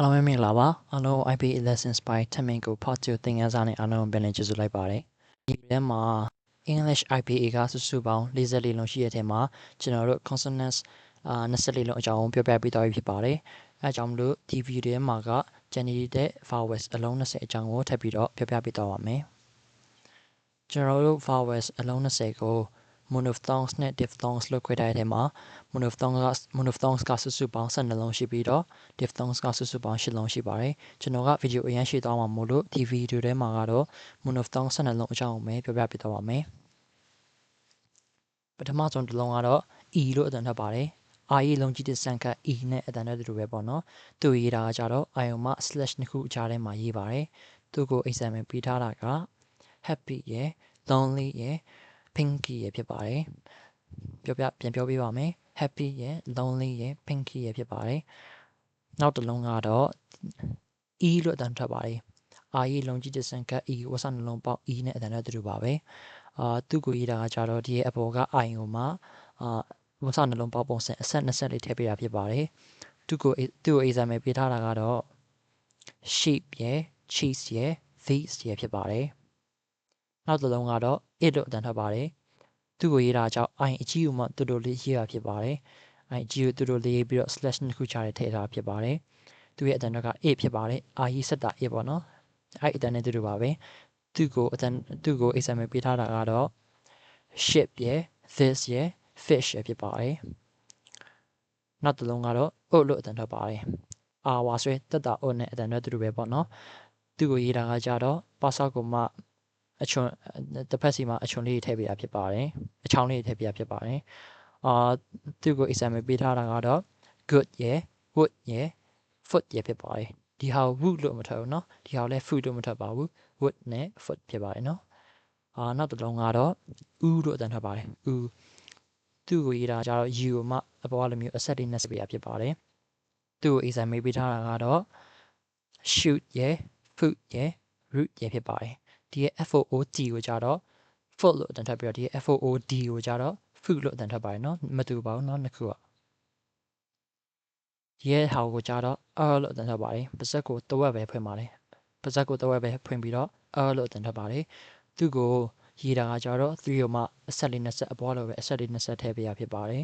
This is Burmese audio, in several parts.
အားလုံးပဲမင်္ဂလာပါအားလုံး IP Lessons by ထမင်းကို part 2သင်ခန်းစာနဲ့အားလုံးပြန်လည်ကြိုဆိုလိုက်ပါတယ်ဒီထဲမှာ English IPA ကစုစုပေါင်း44လုံးရှိတဲ့အထဲမှာကျွန်တော်တို့ consonants 24လုံးအကြောင်းပြောပြပေးသွားပြီဖြစ်ပါတယ်အဲကြောင့်မလို့ဒီ video ထဲမှာကကျန်နေတဲ့ vowels အလုံး20အကြောင်းကိုထပ်ပြီးတော့ပြောပြပေးသွားပါမယ်ကျွန်တော်တို့ vowels အလုံး20ကို monophthongs နဲ့ diphthongs လို့ခွဲထားတဲ့အထဲမှာ monophthongs ကစုစုပေါင်း12လုံးရှိပြီးတော့ diphthongs ကစုစုပေါင်း10လုံးရှိပါတယ်ကျွန်တော်က video အရင်ရှင်းသွားမှာမို့လို့ဒီ video ထဲမှာကတော့ monophthongs 12လုံးအကြောင်းကိုပဲပြောပြပေးသွားပါမယ်ပထမဆုံးတစ်လုံးကတော့ e လို့အတန်ထွက်ပါတယ် I လုံးကြီးတဲ့စံခတ် e နဲ့အတန်ထွက်တူပဲပေါ့နော်သူရေးတာကကြတော့ I မှာ slash နှစ်ခုကြားထဲမှာရေးပါတယ်သူကို example ပေးထားတာက happy ရယ် lonely ရယ် pinky ရယ်ဖြစ်ပါတယ်ပြန်ပြောပြပါမယ် happy ရယ် lonely ရယ် pinky ရယ်ဖြစ်ပါတယ်နောက်တစ်လုံးကတော့ e လို့အတန်ထွက်ပါတယ် I လုံးကြီးတဲ့စံခတ် e ဝတ်စာနှလုံးပေါက် e နဲ့အတန်ထွက်တူပါတယ်သူကိုရေးတာကကြတော့ဒီရဲ့အပေါ်က I ကိုမှဝတ်စာနှလုံးပေါက်ပုံစံအဆက်20လေးထည့်ပေးတာဖြစ်ပါတယ်သူကို example ပေးထားတာကတော့ sheep ရယ် cheese ရယ် these ရယ်ဖြစ်ပါတယ်နောက်တစ်လုံးကတော့ it လို့အတန်ထွက်ပါတယ်သူကိုရေးတာကြောင့် I အကြီးကိုမှတူတူလေးရေးတာဖြစ်ပါတယ် I အကြီးကိုတူတူလေးရေးပြီးတော့ slash နှစ်ခုချားထည့်ထားဖြစ်ပါတယ်သူရဲ့အတန်တော့က it ဖြစ်ပါတယ် I ဆက်တာ it ပေါ့နော်အဲ့အတန်နဲ့တူတူပါပဲသူကို example ပေးထားတာကတော့ ship ရယ် this ရယ် fish ရယ်ဖြစ်ပါတယ်နောက်တစ်လုံးကတော့ oat လို့အတန်ထွက်ပါတယ်ဝါဆွဲတက်တာ oat နဲ့အတန်ထွက်တူတူပဲပေါ့နော်သူကိုရေးတာကကြတော့ပါဆောက်ကိုမှအချွန်တစ်ဖက်စီမှာအချွန်လေးထည့်ပေးတာဖြစ်ပါတယ်အချောင်းလေးထည့်ပေးတာဖြစ်ပါတယ်သူကို example ပေးထားတာကတော့ good ရယ် wood ရယ် foot ရယ်ဖြစ်ပါတယ်ဒီဟာကို wood လို့မထွက်ဘူးเนาะဒီဟာကိုလည်း food လို့မထွက်ပါဘူး wood နဲ့ foot ဖြစ်ပါတယ်เนาะနောက်တစ်လုံးကတော့ လို့အတန်ထွက်ပါတယ်သူ့ကိုရေးတာကြတော့ u ကိုမှအပေါ်ကလိုမျိုးအဆက်လေးနဲ့ဆက်ပေးတာဖြစ်ပါတယ်သူ့ကို example ပေးထားတာကတော့ shoot ရယ် foot ရယ် root ရယ်ဖြစ်ပါတယ်ဒီရဲ့ foot ကိုကြတော့ foot လို့အတန်ထွက်ပြီးတော့ဒီရဲ့ food ကိုကြတော့ food လို့အတန်ထွက်ပါတယ်เนาะမတူပါဘူးเนาะနှစ်ခုကဒီရဲ့ဟာကိုကြတော့ လို့အတန်ထွက်ပါတယ်ပါးစပ်ကိုတဝက်ပဲဖွင့်ပါတယ်ပါးစပ်ကိုတဝက်ပဲဖွင့်ပြီးတော့ လို့အတန်ထွက်ပါတယ်သူ့ကိုရေးတာကကြတော့ 3 ကိုမှအဆက်လေး20အပေါ်လိုပဲအဆက်လေး20ထည့်ပေးရဖြစ်ပါတယ်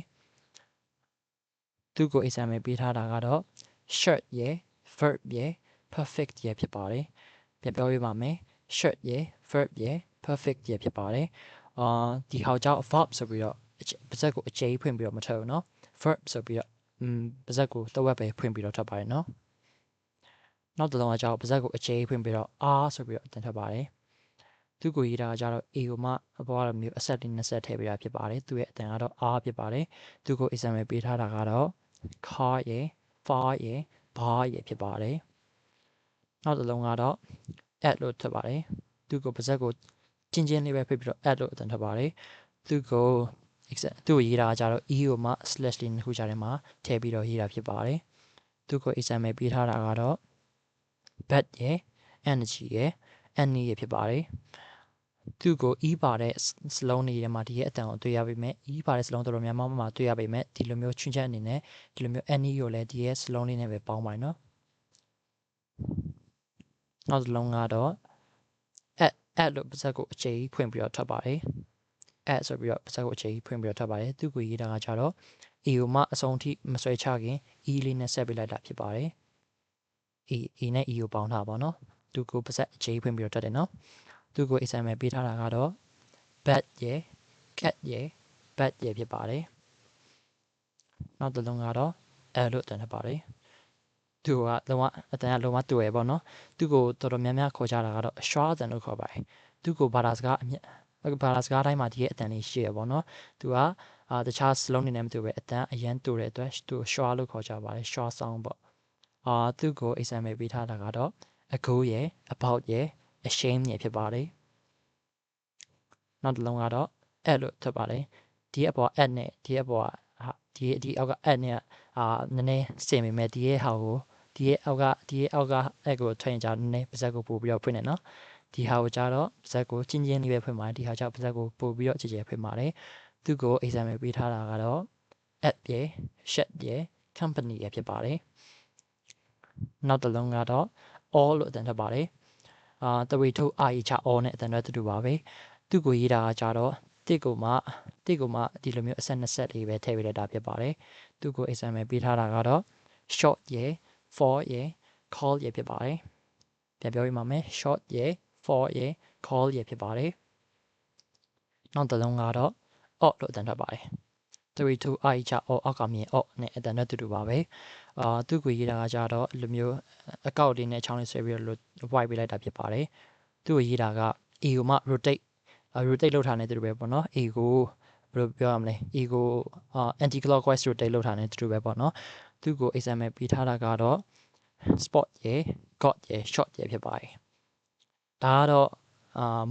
သူ့ကို example ပေးထားတာကတော့ shirt ရယ် verb ရယ် perfect ရယ်ဖြစ်ပါတယ်ပြန်ပြောပြပါမယ် shirt ရယ် verb ရယ် perfect ရယ်ဖြစ်ပါတယ်ဒီဟောက်ကြောင့် verb ဆိုပြီးတော့ပါးစပ်ကိုအကျိဖွင့်ပြီးတော့မထွက်ဘူးเนาะ verb ဆိုပြီးတော့ပါးစပ်ကိုတဝက်ပဲဖွင့်ပြီးတော့ထွက်ပါတယ်เนาะနောက်တစ်လုံးကကြောင့်ပါးစပ်ကိုအကျိဖွင့်ပြီးတော့ ဆိုပြီးတော့တင်ထွက်ပါတယ်သူကိုရေးတာကကြတော့ a ကိုမှအပေါ်ကမျိုးအဆက်လေး20ထည့်ပေးတာဖြစ်ပါတယ်သူရဲ့အတန်ကတော့ ဖြစ်ပါတယ်သူကို example ပေးထားတာကတော့ car ရယ် far ရယ် bar ရယ်ဖြစ်ပါတယ်နောက်တစ်လုံးကတော့ add လို့ထွက်ပါတယ်သူကိုပါးစပ်ကိုချင်းချင်းလေးပဲဖိတ်ပြီးတော့ add လို့အတန်ထွက်ပါတယ်သူကိုရေးတာကကြတော့ e ကိုမှ slash လေးနှစ်ခုကြားထဲမှာထည့်ပြီးတော့ရေးတာဖြစ်ပါတယ်သူကို example ပေးထားတာကတော့ bed ရယ် energy ရယ် any ရယ်ဖြစ်ပါတယ်သူကို e ပါတဲ့စလုံးတွေထဲမှာဒီရဲ့အတန်ကိုတွေ့ရပေမဲ့ e ပါတဲ့စလုံးတော်တော်များများမှာတွေ့ရပေမဲ့ဒီလိုမျိုးချွင်းချက်အနေနဲ့ဒီလိုမျိုး any ကိုလည်းဒီရဲ့စလုံးလေးနဲ့ပဲပေါင်းပါတယ်နော်နောက်တစ်လုံးကတော့ add လို့ပါးစပ်ကိုအခြေဖွင့်ပြီးတော့ထွက်ပါတယ် add ဆိုပြီးတော့ပါးစပ်ကိုအခြေဖွင့်ပြီးတော့ထွက်ပါတယ်သူကိုရေးတာကကြတော့ e ကိုမှအဆုံးထိမဆွဲချခင် e လေးနဲ့ဆက်ပေးလိုက်တာဖြစ်ပါတယ် e နဲ့ e ကိုပေါင်းထားပါတော့သူကိုပါးစပ်အခြေဖွင့်ပြီးတော့ထွက်တယ်နော်သူကို example ပေးထားတာကတော့ bed ရယ် cat ရယ် bat ရယ်ဖြစ်ပါတယ်နောက်တစ်လုံးကတော့ l လို့တင်ထားပါတယ်သူကလုံးဝအတန်ကလုံးဝတူရယ်ပေါ့နော်သူကိုတော်တော်များများခေါ်ကြတာကတော့ short အတန်လို့ခေါ်ပါတယ်သူကိုဘာသာစကားတိုင်းမှာဒီရဲ့အတန်လေးရှိရပေါ့နော်သူကတခြားစလုံးတွေနဲ့မတူပဲအတန်အရန်တူတဲ့အတွက်သူ့ short လို့ခေါ်ကြပါတယ် short sound ပေါ့သူကို example ပေးထားတာကတော့ ago ရယ် about ရယ် ashamed ရယ်ဖြစ်ပါတယ်နောက်တစ်လုံးကတော့ add လို့ထွက်ပါတယ်ဒီအပေါ် add နဲ့ဒီအပေါ်ဒီအောက်က add နဲ့နည်းနည်းစင်ပေမဲ့ဒီရဲ့ဟာကိုဒီရဲ့အောက်က add ကိုထွက်ရင်ကြာနည်းနည်းပါးစပ်ကိုပို့ပြီးတော့ဖွင့်နေနော်ဒီဟာကိုကြတော့ပါးစပ်ကိုချင်းချင်းလေးပဲဖွင့်ပါတယ်ဒီဟာကြောင့်ပါးစပ်ကိုပို့ပြီးတော့ကြည်ကြဲဖွင့်ပါတယ်သူကို example ပေးထားတာကတော့ app ရယ် shed ရယ် company ရယ်ဖြစ်ပါတယ် နောက်တစ်လုံးကတော့ all လို့အတန်ထွက်ပါတယ်တဝေထုတ် i ချ all နဲ့အတန်ထွက်တူပါပဲသူ့ကိုရေးတာကကြတော့တစ်ကိုမှဒီလိုမျိုးအဆက်20လေးပဲထည့်ပေးလိုက်တာဖြစ်ပါတယ်သူ့ကို example ပေးထားတာကတော့ short ရယ် for ရယ် call ရယ်ဖြစ်ပါတယ်ပြန်ပြောပြပါမယ် short ရယ် for ရယ် call ရယ်ဖြစ်ပါတယ်နောက်တစ်လုံးကတော့ ought လို့အတန်ထွက်ပါတယ်3 to i ချ ought အောက်ကမြင် ought နဲ့အတန်ထွက်တူပါပဲသူ့ကိုရေးတာကကြတော့လိုမျိုးအကောက်လေးနဲ့ချောင်းလေးဆွဲပြီးတော့ white ပေးလိုက်တာဖြစ်ပါတယ်သူ့ကိုရေးတာက a ကိုမှ rotate လုပ်ထားနေတူပဲပေါ့နော် a ကိုဘယ်လိုပြောရမလဲ a ကို anti clockwise rotate လုပ်ထားနေတူပဲပေါ့နော်သူ့ကို example ပေးထားတာကတော့ spot ရယ် got ရယ် short ရယ်ဖြစ်ပါတယ်ဒါကတော့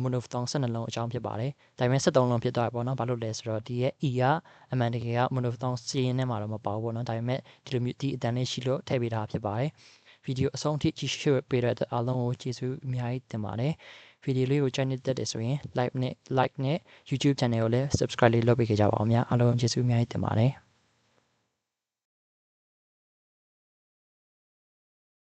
monophthong 12လုံးအကြောင်းဖြစ်ပါတယ်ဒါပေမဲ့73လုံးဖြစ်သွားပြီပေါ့နော်ဘာလို့လဲဆိုတော့ဒီရဲ့ e ကအမှန်တကယ်က monophthong စီးရင်ထဲမှာတော့မပါဘူးပေါ့နော်ဒါပေမဲ့ဒီလိုမျိုးဒီအတန်လေးရှိလို့ထည့်ပေးထားဖြစ်ပါတယ်ဗီဒီယိုအဆုံးထိကြည့်ရှုပေးတဲ့အတွက်အားလုံးကိုကျေးဇူးအများကြီးတင်ပါတယ်ဗီဒီယိုလေးကိုကြိုက်နေတဲ့ဆိုရင် like နဲ့ YouTube channel ကိုလည်း subscribe လေးလုပ်ပေးကြပါဦးများအားလုံးကျေးဇူးအများကြီးတင်ပါတယ်